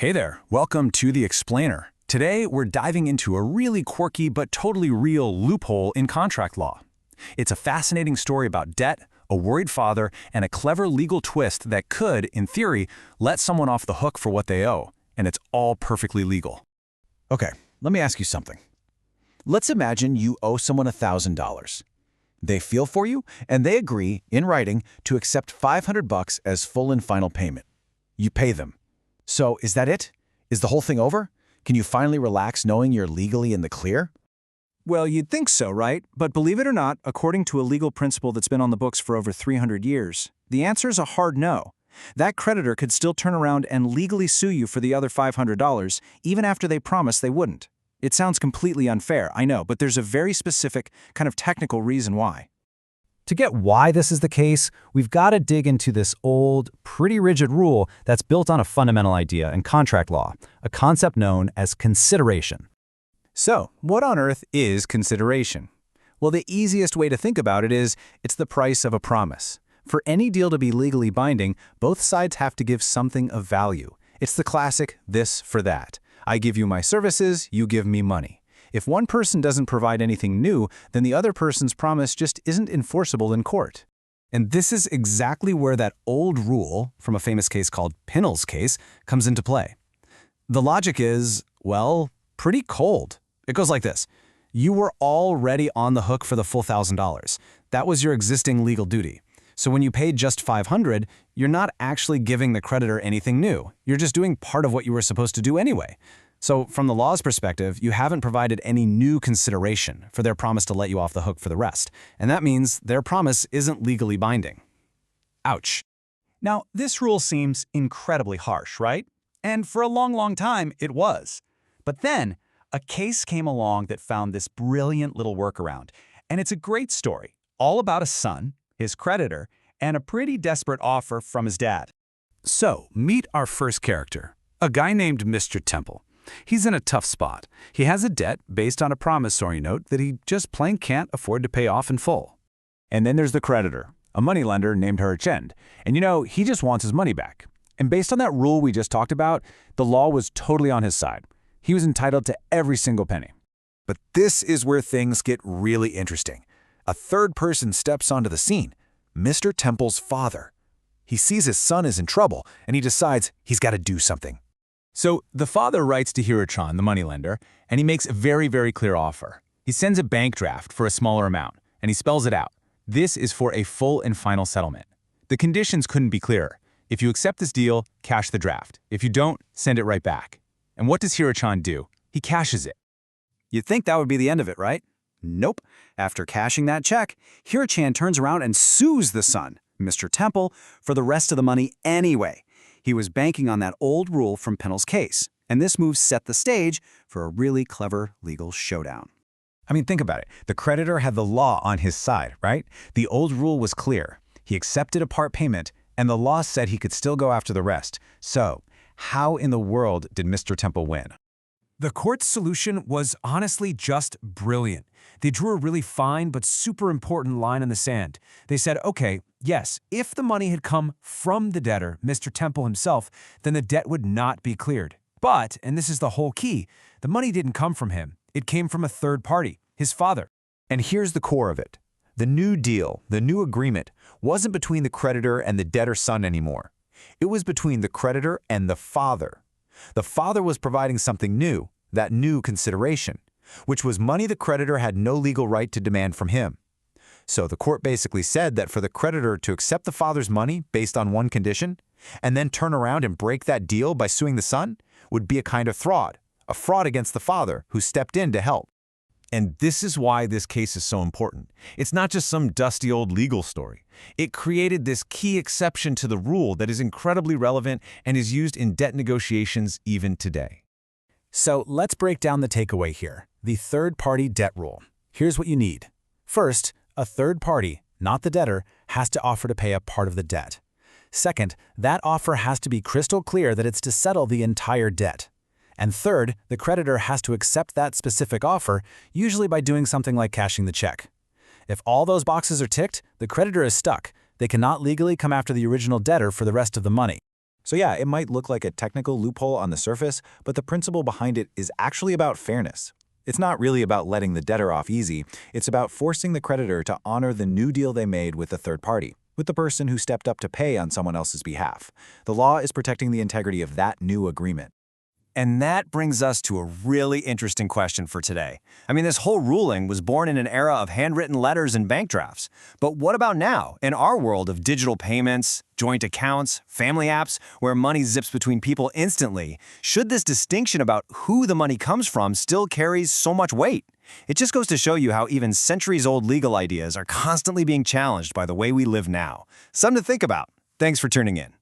Hey there, welcome to The Explainer. Today, we're diving into a really quirky but totally real loophole in contract law. It's a fascinating story about debt, a worried father, and a clever legal twist that could, in theory, let someone off the hook for what they owe, and it's all perfectly legal. Okay, let me ask you something. Let's imagine you owe someone $1,000. They feel for you, and they agree, in writing, to accept $500 as full and final payment. You pay them. So, is that it? Is the whole thing over? Can you finally relax knowing you're legally in the clear? Well, you'd think so, right? But believe it or not, according to a legal principle that's been on the books for over 300 years, the answer is a hard no. That creditor could still turn around and legally sue you for the other $500, even after they promised they wouldn't. It sounds completely unfair, I know, but there's a very specific, kind of technical reason why. To get why this is the case, we've got to dig into this old, pretty rigid rule that's built on a fundamental idea in contract law, a concept known as consideration. So, what on earth is consideration? Well, the easiest way to think about it is it's the price of a promise. For any deal to be legally binding, both sides have to give something of value. It's the classic this for that. I give you my services, you give me money. If one person doesn't provide anything new, then the other person's promise just isn't enforceable in court. And this is exactly where that old rule, from a famous case called Pinnell's case, comes into play. The logic is, well, pretty cold. It goes like this. You were already on the hook for the full $1,000. That was your existing legal duty. So when you paid just $500, you're not actually giving the creditor anything new. You're just doing part of what you were supposed to do anyway. So from the law's perspective, you haven't provided any new consideration for their promise to let you off the hook for the rest. And that means their promise isn't legally binding. Ouch. Now, this rule seems incredibly harsh, right? And for a long time, it was. But then, a case came along that found this brilliant little workaround. And it's a great story, all about a son, his creditor, and a pretty desperate offer from his dad. So, meet our first character, a guy named Mr. Temple. He's in a tough spot. He has a debt based on a promissory note that he just plain can't afford to pay off in full. And then there's the creditor, a moneylender named Hirachand. And he just wants his money back. And based on that rule we just talked about, the law was totally on his side. He was entitled to every single penny. But this is where things get really interesting. A third person steps onto the scene, Mr. Temple's father. He sees his son is in trouble, and he decides he's got to do something. So the father writes to Hirachand, the moneylender, and he makes a very clear offer. He sends a bank draft for a smaller amount, and he spells it out. This is for a full and final settlement. The conditions couldn't be clearer. If you accept this deal, cash the draft. If you don't, send it right back. And what does Hirachand do? He cashes it. You'd think that would be the end of it, right? Nope. After cashing that check, Hirachand turns around and sues the son, Mr. Temple, for the rest of the money anyway. He was banking on that old rule from Pinnell's case, and this move set the stage for a really clever legal showdown. I mean, think about it. The creditor had the law on his side, right? The old rule was clear. He accepted a part payment, and the law said he could still go after the rest. So, how in the world did Mr. Temple win? The court's solution was honestly just brilliant. They drew a really fine but super important line in the sand. They said, okay, yes, if the money had come from the debtor, Mr. Temple himself, then the debt would not be cleared. But, and this is the whole key, the money didn't come from him. It came from a third party, his father. And here's the core of it. The new deal, the new agreement, wasn't between the creditor and the debtor's son anymore. It was between the creditor and the father. The father was providing something new, that new consideration, which was money the creditor had no legal right to demand from him. So the court basically said that for the creditor to accept the father's money based on one condition, and then turn around and break that deal by suing the son, would be a kind of fraud, a fraud against the father who stepped in to help. And this is why this case is so important. It's not just some dusty old legal story. It created this key exception to the rule that is incredibly relevant and is used in debt negotiations even today. So let's break down the takeaway here, the third-party debt rule. Here's what you need. First, a third party, not the debtor, has to offer to pay a part of the debt. Second, that offer has to be crystal clear that it's to settle the entire debt. And third, the creditor has to accept that specific offer, usually by doing something like cashing the check. If all those boxes are ticked, the creditor is stuck. They cannot legally come after the original debtor for the rest of the money. So yeah, it might look like a technical loophole on the surface, but the principle behind it is actually about fairness. It's not really about letting the debtor off easy. It's about forcing the creditor to honor the new deal they made with the third party, with the person who stepped up to pay on someone else's behalf. The law is protecting the integrity of that new agreement. And that brings us to a really interesting question for today. I mean, this whole ruling was born in an era of handwritten letters and bank drafts. But what about now, in our world of digital payments, joint accounts, family apps, where money zips between people instantly? Should this distinction about who the money comes from still carries so much weight? It just goes to show you how even centuries-old legal ideas are constantly being challenged by the way we live now. Something to think about. Thanks for tuning in.